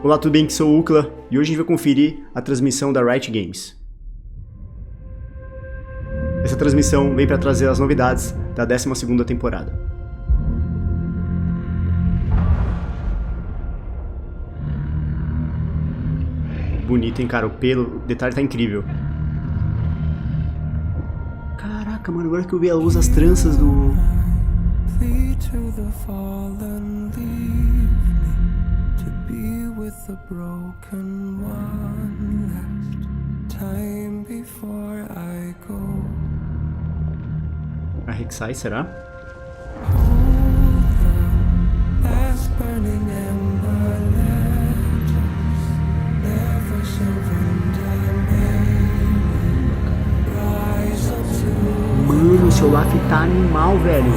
Olá, tudo bem? Que sou o Ukla e hoje a gente vai conferir a transmissão da Riot Games. Essa transmissão vem para trazer as novidades da 12ª temporada. Bonito, hein, cara? O pelo, o detalhe tá incrível. Caraca, mano, agora que eu vi a luz, as tranças do... A Hextech, será? Mano, o seu Olaf tá animal, velho.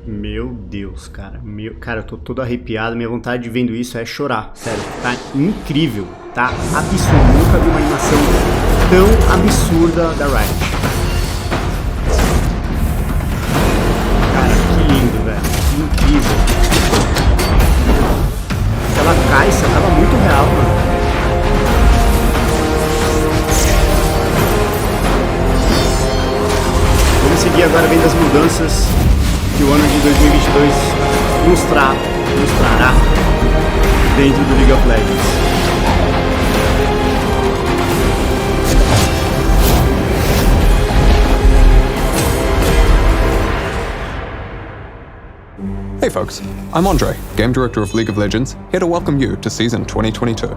Meu Deus, cara. Cara, eu tô todo arrepiado. Minha vontade de vendo isso é chorar. Sério, tá incrível. Tá absurdo. Nunca vi uma animação tão absurda da Riot. Cara, que lindo, velho. Que incrível. Se ela cai, isso acaba muito real, mano. Vamos seguir agora vendo as mudanças que o ano de 2022 mostrará dentro do League of Legends. Hey folks, I'm Andre, Game Director of League of Legends, here to welcome you to Season 2022.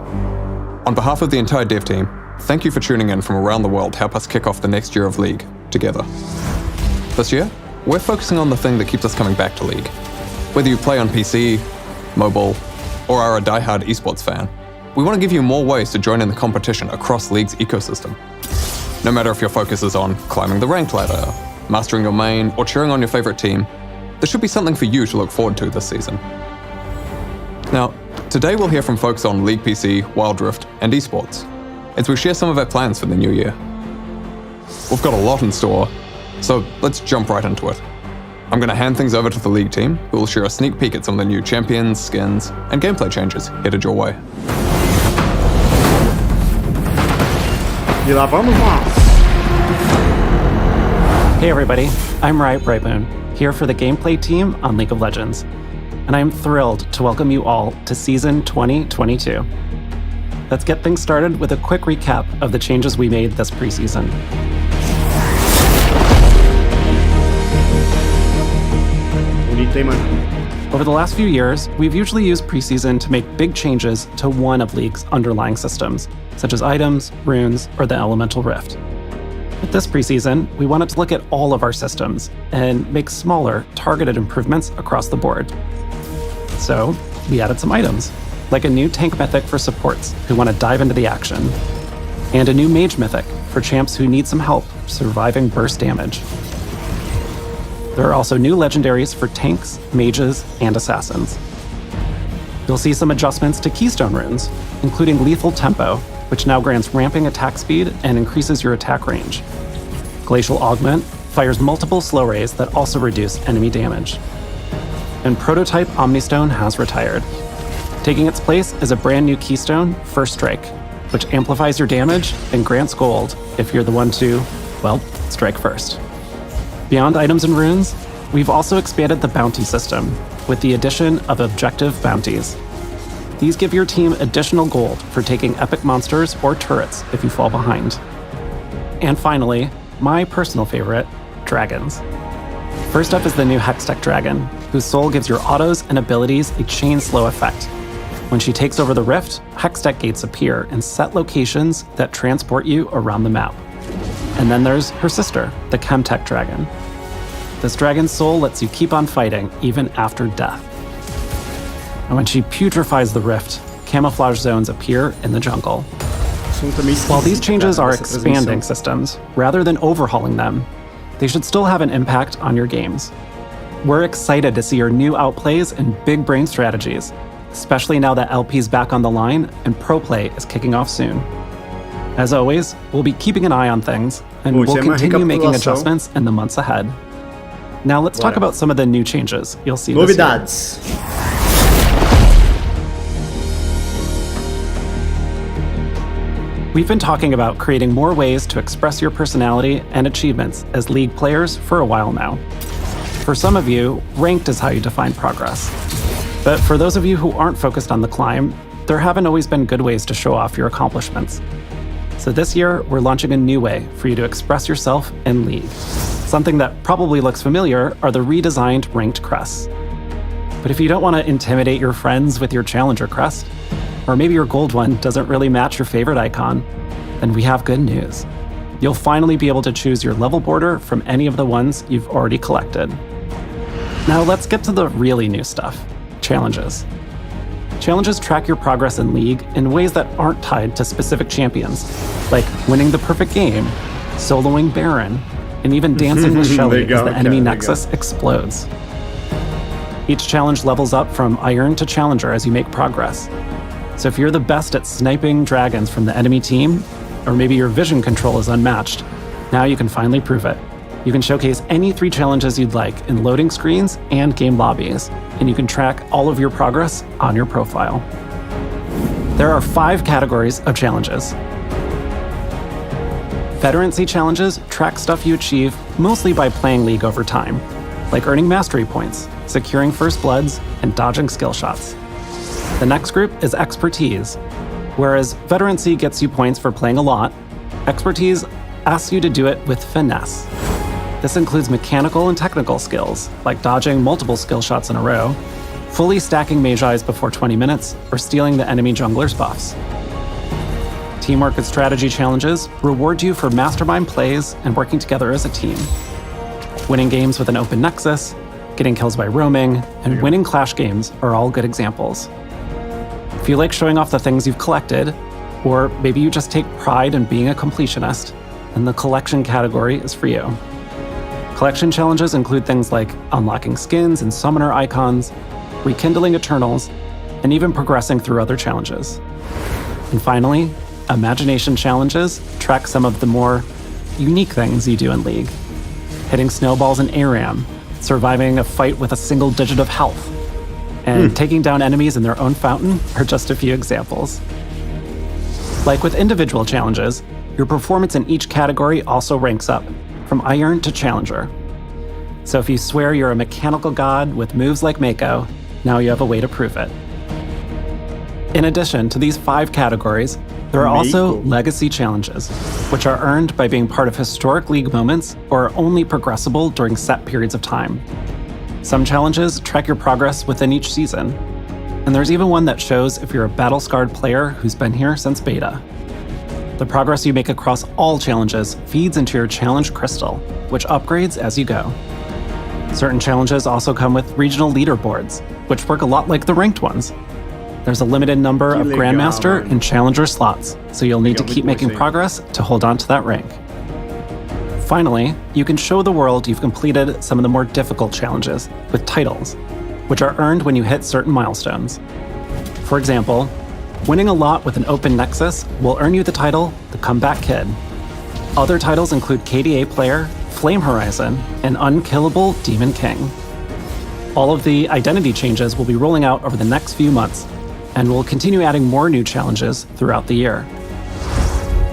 On behalf of the entire dev team, thank you for tuning in from around the world to help us kick off the next year of League together. This year, we're focusing on the thing that keeps us coming back to League. Whether you play on PC, mobile, or are a die-hard esports fan, we want to give you more ways to join in the competition across League's ecosystem. No matter if your focus is on climbing the ranked ladder, mastering your main, or cheering on your favorite team, there should be something for you to look forward to this season. Now, today we'll hear from folks on League PC, Wild Rift, and esports, as we share some of our plans for the new year. We've got a lot in store, so let's jump right into it. I'm going to hand things over to the League team, who will share a sneak peek at some of the new champions, skins, and gameplay changes headed your way. E lá vamos nós! Hey everybody, I'm Riot Brightmoon, here for the gameplay team on League of Legends, and I am thrilled to welcome you all to Season 2022. Let's get things started with a quick recap of the changes we made this preseason. Over the last few years, we've usually used preseason to make big changes to one of League's underlying systems, such as items, runes, or the Elemental Rift. But this preseason, we wanted to look at all of our systems and make smaller, targeted improvements across the board. So, we added some items, like a new tank mythic for supports who want to dive into the action, and a new mage mythic for champs who need some help surviving burst damage. There are also new legendaries for tanks, mages, and assassins. You'll see some adjustments to keystone runes, including Lethal Tempo, which now grants ramping attack speed and increases your attack range. Glacial Augment fires multiple slow rays that also reduce enemy damage. And Prototype Omnistone has retired. Taking its place is a brand new keystone, First Strike, which amplifies your damage and grants gold if you're the one to, well, strike first. Beyond items and runes, we've also expanded the bounty system with the addition of objective bounties. These give your team additional gold for taking epic monsters or turrets if you fall behind. And finally, my personal favorite, dragons. First up is the new Hextech Dragon, whose soul gives your autos and abilities a chain slow effect. When she takes over the rift, Hextech gates appear in set locations that transport you around the map. And then there's her sister, the Chemtech Dragon. This dragon's soul lets you keep on fighting even after death. And when she putrefies the rift, camouflage zones appear in the jungle. While these changes are expanding systems, rather than overhauling them, they should still have an impact on your games. We're excited to see your new outplays and big brain strategies, especially now that LP's back on the line and Pro Play is kicking off soon. As always, we'll be keeping an eye on things, and we'll continue making adjustments in the months ahead. Now let's talk about some of the new changes you'll see this year. Novidades. We've been talking about creating more ways to express your personality and achievements as League players for a while now. For some of you, ranked is how you define progress. But for those of you who aren't focused on the climb, there haven't always been good ways to show off your accomplishments. So this year, we're launching a new way for you to express yourself in League. Something that probably looks familiar are the redesigned ranked crests. But if you don't want to intimidate your friends with your challenger crest, or maybe your gold one doesn't really match your favorite icon, then we have good news. You'll finally be able to choose your level border from any of the ones you've already collected. Now let's get to the really new stuff, challenges. Challenges track your progress in League in ways that aren't tied to specific champions, like winning the perfect game, soloing Baron, and even dancing with Shelly as the enemy nexus explodes. Each challenge levels up from Iron to Challenger as you make progress. So if you're the best at sniping dragons from the enemy team, or maybe your vision control is unmatched, now you can finally prove it. You can showcase any 3 challenges you'd like in loading screens and game lobbies, and you can track all of your progress on your profile. There are 5 categories of challenges. Veterancy challenges track stuff you achieve mostly by playing League over time, like earning mastery points, securing first bloods, and dodging skill shots. The next group is expertise. Whereas veterancy gets you points for playing a lot, expertise asks you to do it with finesse. This includes mechanical and technical skills, like dodging multiple skill shots in a row, fully stacking mage eyes before 20 minutes, or stealing the enemy jungler's buffs. Teamwork and strategy challenges reward you for mastermind plays and working together as a team. Winning games with an open nexus, getting kills by roaming, and winning clash games are all good examples. If you like showing off the things you've collected, or maybe you just take pride in being a completionist, then the collection category is for you. Collection challenges include things like unlocking skins and summoner icons, rekindling Eternals, and even progressing through other challenges. And finally, imagination challenges track some of the more unique things you do in League. Hitting snowballs in ARAM, surviving a fight with a single digit of health, and taking down enemies in their own fountain are just a few examples. Like with individual challenges, your performance in each category also ranks up, from Iron to Challenger. So if you swear you're a mechanical god with moves like Mako, now you have a way to prove it. In addition to these 5 categories, there are also legacy challenges, which are earned by being part of historic League moments or are only progressible during set periods of time. Some challenges track your progress within each season, and there's even one that shows if you're a battle-scarred player who's been here since beta. The progress you make across all challenges feeds into your challenge crystal, which upgrades as you go. Certain challenges also come with regional leaderboards, which work a lot like the ranked ones. There's a limited number of Grandmaster and Challenger slots, so you'll need to keep making progress to hold on to that rank. Finally, you can show the world you've completed some of the more difficult challenges with titles, which are earned when you hit certain milestones. For example, winning a lot with an open Nexus will earn you the title, the Comeback Kid. Other titles include KDA Player, Flame Horizon, and Unkillable Demon King. All of the identity changes will be rolling out over the next few months, and we'll continue adding more new challenges throughout the year.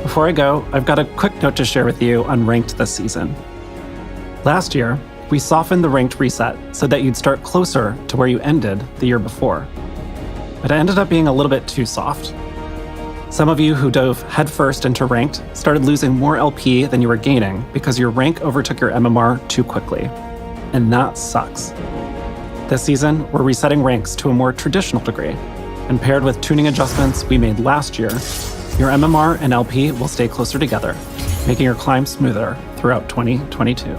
Before I go, I've got a quick note to share with you on Ranked this season. Last year, we softened the Ranked reset so that you'd start closer to where you ended the year before. But it ended up being a little bit too soft. Some of you who dove headfirst into Ranked started losing more LP than you were gaining because your rank overtook your MMR too quickly. And that sucks. This season, we're resetting ranks to a more traditional degree, and paired with tuning adjustments we made last year, your MMR and LP will stay closer together, making your climb smoother throughout 2022.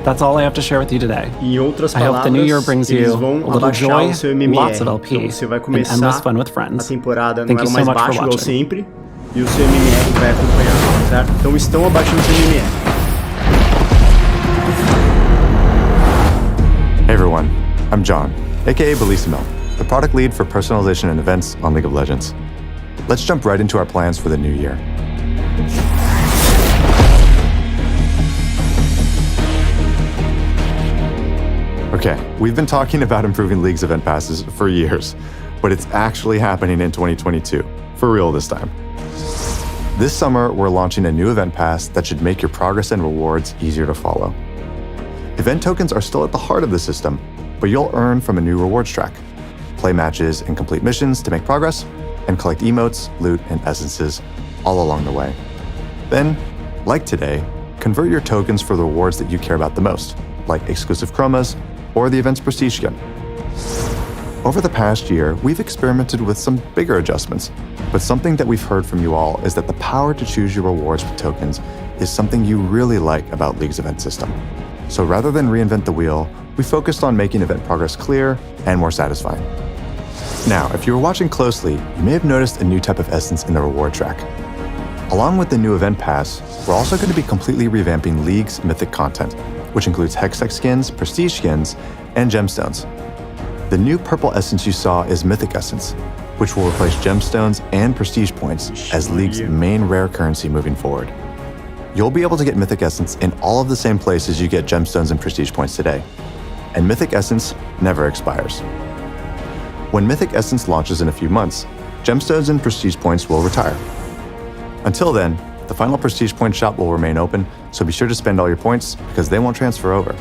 That's all I have to share with you today. Em outras I hope the new year brings you eles a vão little abaixar joy, o seu MMR. lots of LP, Então você vai and endless começar fun with a friends. temporada Thank não you é so mais much for baixo igual watching. sempre, e o seu MMR vai acompanhar, certo? Então estão abaixando o seu MMR. Hey everyone, I'm John, aka Belissimo, the product lead for personalization and events on League of Legends. Let's jump right into our plans for the new year. Okay, we've been talking about improving League's event passes for years, but it's actually happening in 2022, for real this time. This summer, we're launching a new event pass that should make your progress and rewards easier to follow. Event tokens are still at the heart of the system, but you'll earn from a new rewards track. Play matches and complete missions to make progress, and collect emotes, loot, and essences all along the way. Then, like today, convert your tokens for the rewards that you care about the most, like exclusive chromas or the event's prestige skin. Over the past year, we've experimented with some bigger adjustments, but something that we've heard from you all is that the power to choose your rewards with tokens is something you really like about League's event system. So rather than reinvent the wheel, we focused on making event progress clear and more satisfying. Now, if you were watching closely, you may have noticed a new type of essence in the reward track. Along with the new event pass, we're also going to be completely revamping League's mythic content, which includes Hextech skins, prestige skins, and gemstones. The new purple essence you saw is Mythic Essence, which will replace gemstones and prestige points as League's main rare currency moving forward. You'll be able to get Mythic Essence in all of the same places you get gemstones and prestige points today. And Mythic Essence never expires. When Mythic Essence launches in a few months, gemstones and prestige points will retire. Until then, the final prestige point shop will remain open, so be sure to spend all your points because they won't transfer over.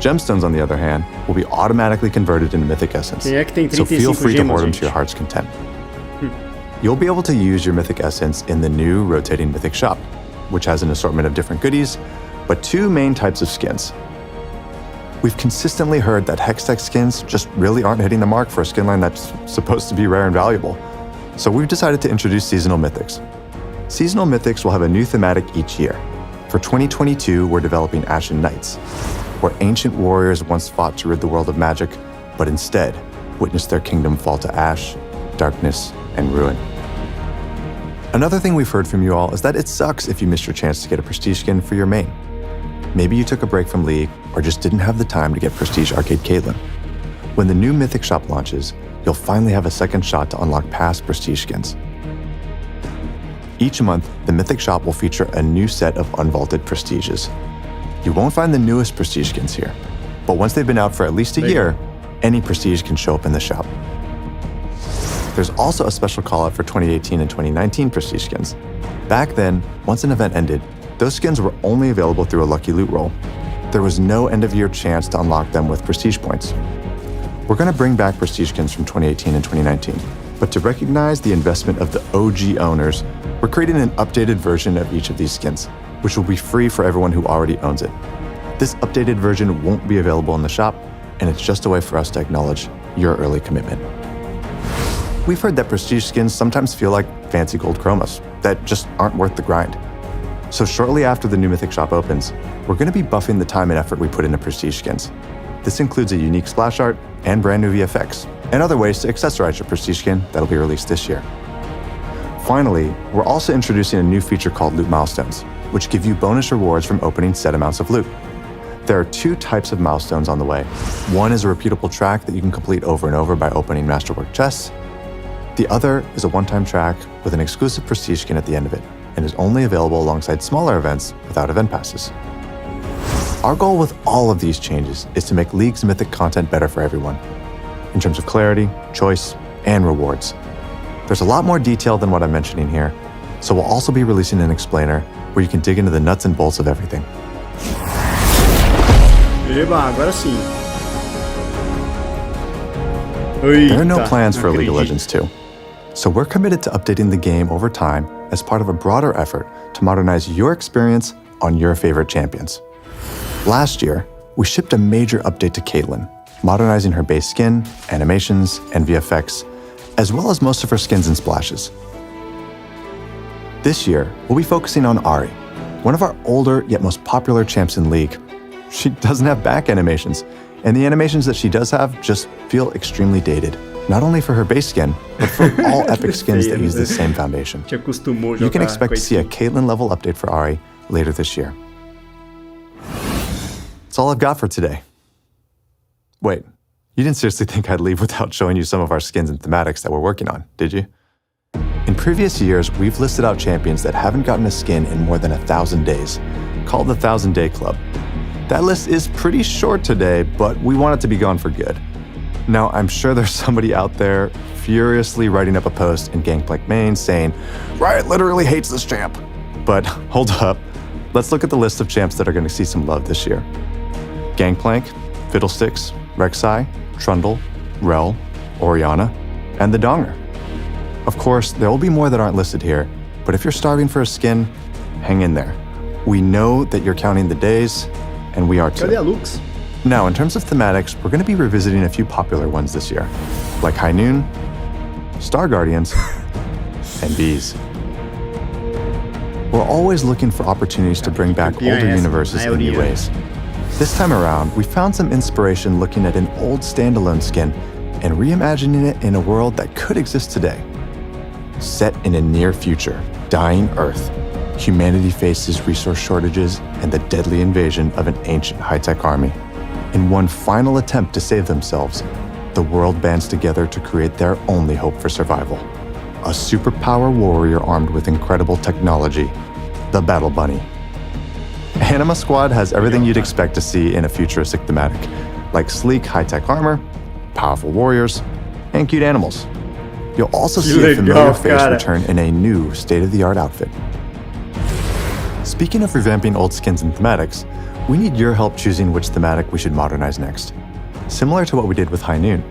Gemstones, on the other hand, will be automatically converted into Mythic Essence, Quem é que tem so feel 35 free to gemas, hoard them gente? to your heart's content. You'll be able to use your Mythic Essence in the new rotating Mythic shop, which has an assortment of different goodies, but 2 main types of skins. We've consistently heard that Hextech skins just really aren't hitting the mark for a skin line that's supposed to be rare and valuable. So we've decided to introduce seasonal mythics. Seasonal mythics will have a new thematic each year. For 2022, we're developing Ashen Knights, where ancient warriors once fought to rid the world of magic, but instead witnessed their kingdom fall to ash, darkness, and ruin. Another thing we've heard from you all is that it sucks if you miss your chance to get a prestige skin for your main. Maybe you took a break from League or just didn't have the time to get Prestige Arcade Caitlyn. When the new Mythic Shop launches, you'll finally have a second shot to unlock past Prestige skins. Each month, the Mythic Shop will feature a new set of unvaulted Prestiges. You won't find the newest Prestige skins here, but once they've been out for at least a year, any Prestige can show up in the shop. There's also a special call-out for 2018 and 2019 Prestige skins. Back then, once an event ended, those skins were only available through a lucky loot roll. There was no end-of-year chance to unlock them with Prestige points. We're going to bring back Prestige skins from 2018 and 2019, but to recognize the investment of the OG owners, we're creating an updated version of each of these skins, which will be free for everyone who already owns it. This updated version won't be available in the shop, and it's just a way for us to acknowledge your early commitment. We've heard that Prestige skins sometimes feel like fancy gold chromas that just aren't worth the grind. So shortly after the new Mythic Shop opens, we're going to be buffing the time and effort we put into Prestige skins. This includes a unique splash art and brand new VFX, and other ways to accessorize your Prestige skin that'll be released this year. Finally, we're also introducing a new feature called Loot Milestones, which give you bonus rewards from opening set amounts of loot. There are two types of milestones on the way. One is a repeatable track that you can complete over and over by opening Masterwork chests. The other is a one-time track with an exclusive Prestige skin at the end of it, and is only available alongside smaller events without event passes. Our goal with all of these changes is to make League's Mythic content better for everyone, in terms of clarity, choice, and rewards. There's a lot more detail than what I'm mentioning here, so we'll also be releasing an explainer where you can dig into the nuts and bolts of everything. Eba, agora sim. There are no plans for League of Legends 2, so we're committed to updating the game over time as part of a broader effort to modernize your experience on your favorite champions. Last year, we shipped a major update to Caitlyn, modernizing her base skin, animations, and VFX, as well as most of her skins and splashes. This year, we'll be focusing on Ahri, one of our older yet most popular champs in League. She doesn't have back animations, and the animations that she does have just feel extremely dated, not only for her base skin, but for all epic skins that use the same foundation. You can expect to see a Caitlyn level update for Ahri later this year. That's all I've got for today. Wait, you didn't seriously think I'd leave without showing you some of our skins and thematics that we're working on, did you? In previous years, we've listed out champions that haven't gotten a skin in more than 1,000 days, called the 1,000 Day Club. That list is pretty short today, but we want it to be gone for good. Now, I'm sure there's somebody out there furiously writing up a post in Gangplank main saying, Riot literally hates this champ. But hold up, let's look at the list of champs that are going to see some love this year. Gangplank, Fiddlesticks, Rek'Sai, Trundle, Rel, Orianna, and the Donger. Of course, there will be more that aren't listed here, but if you're starving for a skin, hang in there. We know that you're counting the days, and we are too. Now, in terms of thematics, we're going to be revisiting a few popular ones this year, like High Noon, Star Guardians, and Bees. We're always looking for opportunities to bring back older universes in new ways. This time around, we found some inspiration looking at an old standalone skin and reimagining it in a world that could exist today. Set in a near future, dying Earth, humanity faces resource shortages and the deadly invasion of an ancient high-tech army. In one final attempt to save themselves, the world bands together to create their only hope for survival. A superpower warrior armed with incredible technology, the Battle Bunny. Anima Squad has everything you'd expect to see in a futuristic thematic, like sleek high-tech armor, powerful warriors, and cute animals. You'll also see a familiar face return in a new state-of-the-art outfit. Speaking of revamping old skins and thematics, we need your help choosing which thematic we should modernize next, similar to what we did with High Noon.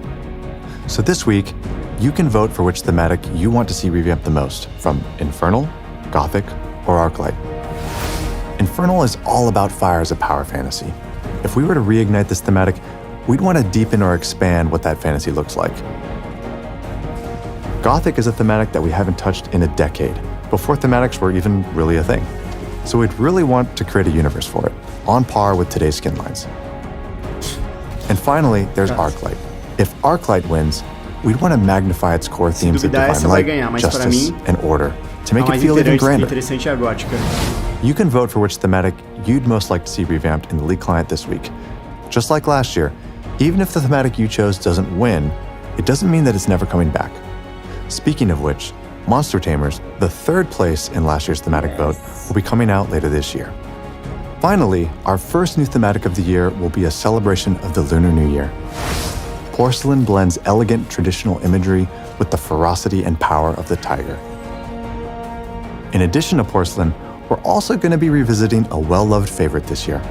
So this week, you can vote for which thematic you want to see revamped the most, from Infernal, Gothic, or Arclight. Infernal is all about fire as a power fantasy. If we were to reignite this thematic, we'd want to deepen or expand what that fantasy looks like. Gothic is a thematic that we haven't touched in a decade, before thematics were even really a thing. So we'd really want to create a universe for it, on par with today's skin lines. And finally, there's Arclight. If Arclight wins, we'd want to magnify its core themes of divine light, justice, and order, to make it feel even grander. Interessante é a gótica. You can vote for which thematic you'd most like to see revamped in the League client this week. Just like last year, even if the thematic you chose doesn't win, it doesn't mean that it's never coming back. Speaking of which, Monster Tamers, the third place in last year's thematic vote, will be coming out later this year. Finally, our first new thematic of the year will be a celebration of the Lunar New Year. Porcelain blends elegant traditional imagery with the ferocity and power of the tiger. In addition to porcelain, we're also going to be revisiting a well-loved favorite this year.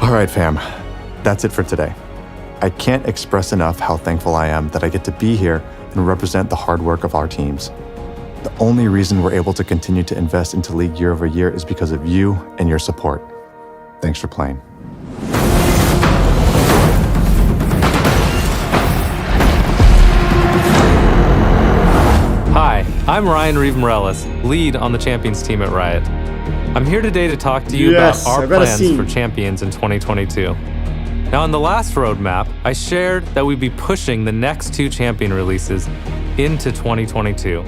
All right, fam, that's it for today. I can't express enough how thankful I am that I get to be here and represent the hard work of our teams. The only reason we're able to continue to invest into League year over year is because of you and your support. Thanks for playing. Hi, I'm Ryan Reeve-Morellis, lead on the Champions team at Riot. I'm here today to talk to you about our plans for Champions in 2022. Now, on the last roadmap, I shared that we'd be pushing the next 2 Champion releases into 2022.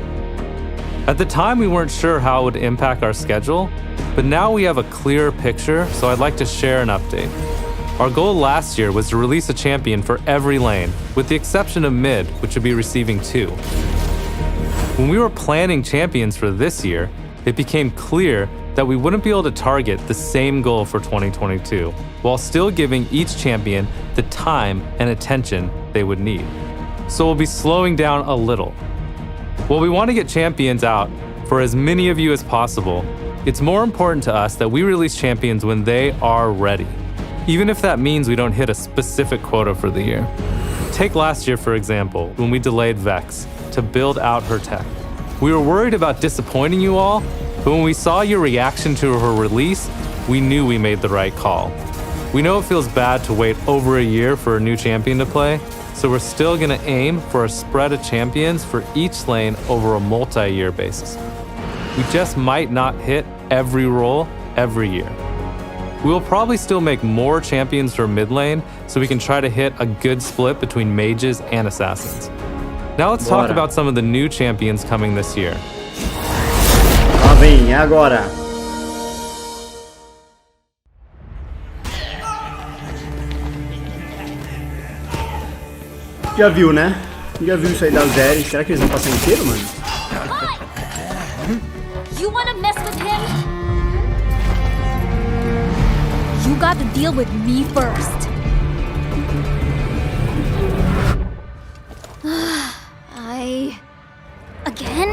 At the time, we weren't sure how it would impact our schedule, but now we have a clearer picture, so I'd like to share an update. Our goal last year was to release a champion for every lane, with the exception of mid, which would be receiving 2. When we were planning champions for this year, it became clear that we wouldn't be able to target the same goal for 2022, while still giving each champion the time and attention they would need. So we'll be slowing down a little. While we want to get champions out for as many of you as possible, it's more important to us that we release champions when they are ready, even if that means we don't hit a specific quota for the year. Take last year, for example, when we delayed Vex to build out her tech. We were worried about disappointing you all, but when we saw your reaction to her release, we knew we made the right call. We know it feels bad to wait over a year for a new champion to play, so we're still gonna aim for a spread of champions for each lane over a multi-year basis. We just might not hit every role every year. We will probably still make more champions for mid lane, so we can try to hit a good split between mages and assassins. Now let's talk about some of the new champions coming this year. Lá vem, é agora. Já viu, né? Já viu isso aí da Zeri. Será que eles vão passar inteiro, mano? You wanna mess with him? You got to deal with me first. Again?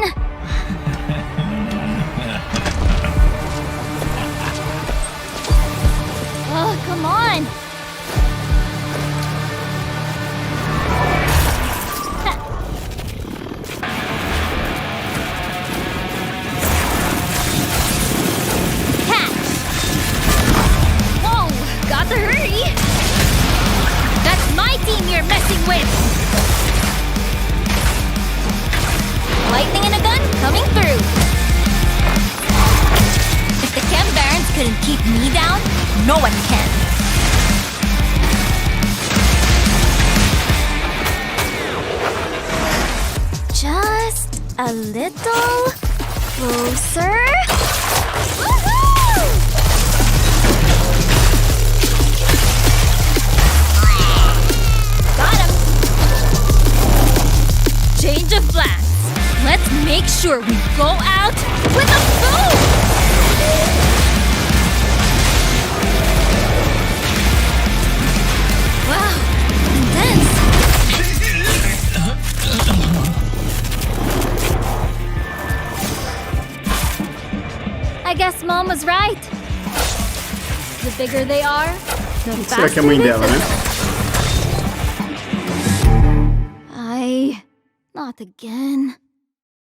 Oh, come on! Catch! Whoa, got to hurry! That's my team you're messing with! Lightning in a gun coming through. If the Chem Barons couldn't keep me down, no one can. Just a little closer. Woohoo! Got him. Change of plans. Let's make sure we go out with a boom! Wow, intense! I guess Mom was right. The bigger they are, the faster Será que é a mãe dela, né? Not again.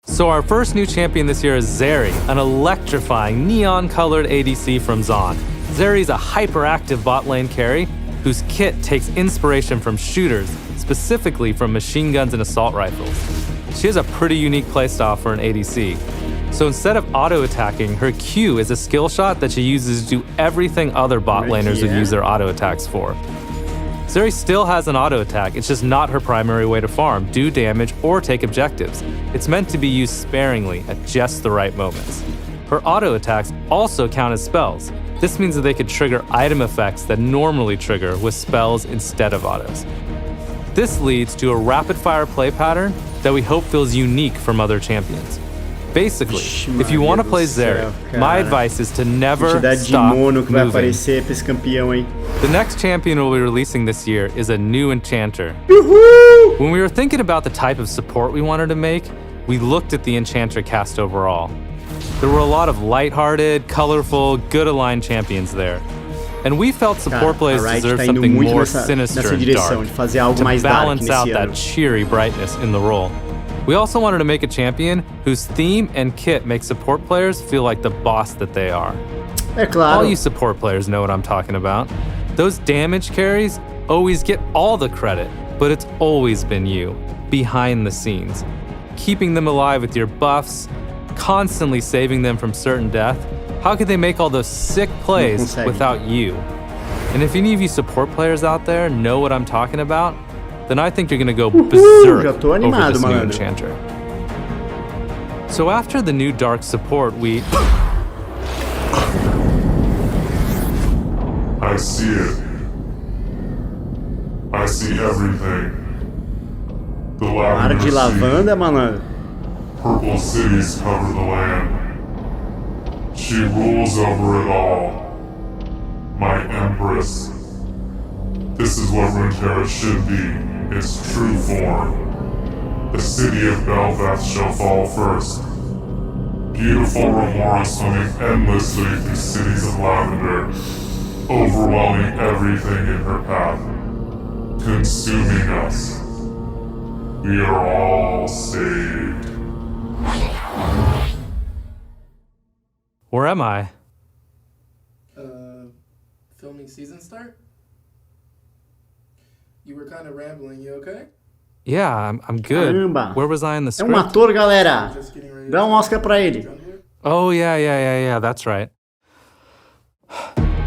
So our first new champion this year is Zeri, an electrifying neon-colored ADC from Zaun. Zeri's a hyperactive bot lane carry whose kit takes inspiration from shooters, specifically from machine guns and assault rifles. She has a pretty unique playstyle for an ADC. So instead of auto-attacking, her Q is a skill shot that she uses to do everything other bot laners would use their auto-attacks for. Zeri still has an auto-attack, it's just not her primary way to farm, do damage, or take objectives. It's meant to be used sparingly at just the right moments. Her auto attacks also count as spells. This means that they could trigger item effects that normally trigger with spells instead of autos. This leads to a rapid-fire play pattern that we hope feels unique from other champions. Basically, if you want to play Zeri, my advice is to never stop moving. The next champion we'll be releasing this year is a new Enchanter. When we were thinking about the type of support we wanted to make, we looked at the Enchanter cast overall. There were a lot of lighthearted, colorful, good-aligned champions there. And we felt support players deserve something more sinister and dark to balance out that cheery brightness in the role. We also wanted to make a champion whose theme and kit make support players feel like the boss that they are. All you support players know what I'm talking about. Those damage carries always get all the credit, but it's always been you, behind the scenes. Keeping them alive with your buffs, constantly saving them from certain death. How could they make all those sick plays without you? And if any of you support players out there know what I'm talking about, then I think you're gonna go berserk over this new Enchanter. So after the new dark support, I see it. I see everything. The lavender sea. Purple cities cover the land. She rules over it all. My Empress. This is what Runeterra should be, its true form. The city of Bel'Veth shall fall first. Beautiful Remora swimming endlessly through cities of lavender, overwhelming everything in her path, consuming us. We are all saved. Where am I? Filming season start? You were kind of rambling, you okay? Yeah, I'm good. Caramba. Where was I in the É script? ator, galera. Dá Oscar pra ele. Oh, yeah, that's right.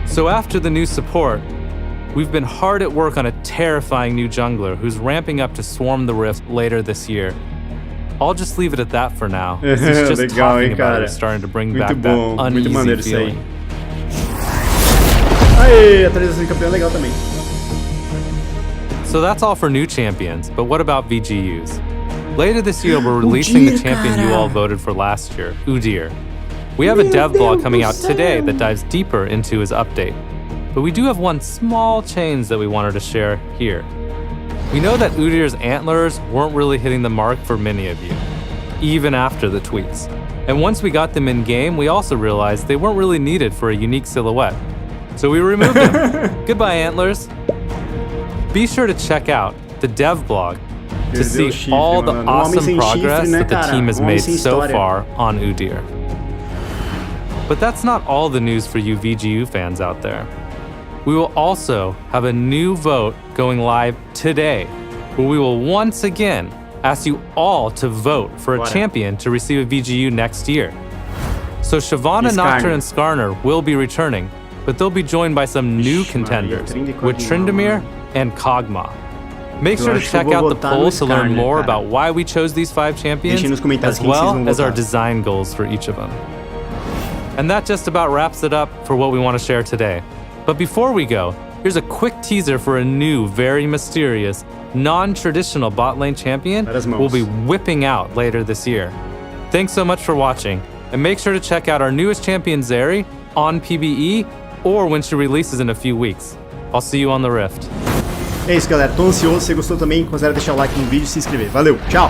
So after the new support, we've been hard at work on a terrifying new jungler who's ramping up to swarm the Rift later this year. I'll just leave it at that for now. He's just Legal, talking about cara. it starting to bring Muito back bom, that muito maneiro uneasy isso aí. feeling. Aê, atualização de campeão legal também. So that's all for new champions, but what about VGUs? Later this year, we're releasing the champion you all voted for last year, Udyr. We have a dev blog coming out today that dives deeper into his update. But we do have one small change that we wanted to share here. We know that Udyr's antlers weren't really hitting the mark for many of you, even after the tweaks. And once we got them in game, we also realized they weren't really needed for a unique silhouette. So we removed them. Goodbye, antlers. Be sure to check out the dev blog to see all the awesome progress that the team has made so far on Udyr. But that's not all the news for you VGU fans out there. We will also have a new vote going live today, where we will once again ask you all to vote for a champion to receive a VGU next year. So Shyvana, Nocturne, and Skarner will be returning, but they'll be joined by some new contenders with Tryndamere and Kog'Maw. Make sure to check out the poll to learn more about why we chose these 5 champions, as well as our design goals for each of them. And that just about wraps it up for what we want to share today. But before we go, here's a quick teaser for a new, very mysterious, non-traditional bot lane champion we'll be whipping out later this year. Thanks so much for watching, and make sure to check out our newest champion Zeri on PBE or when she releases in a few weeks. I'll see you on the Rift. É isso, galera. Tô ansioso. Se você gostou também, considere deixar o like no vídeo e se inscrever. Valeu, tchau!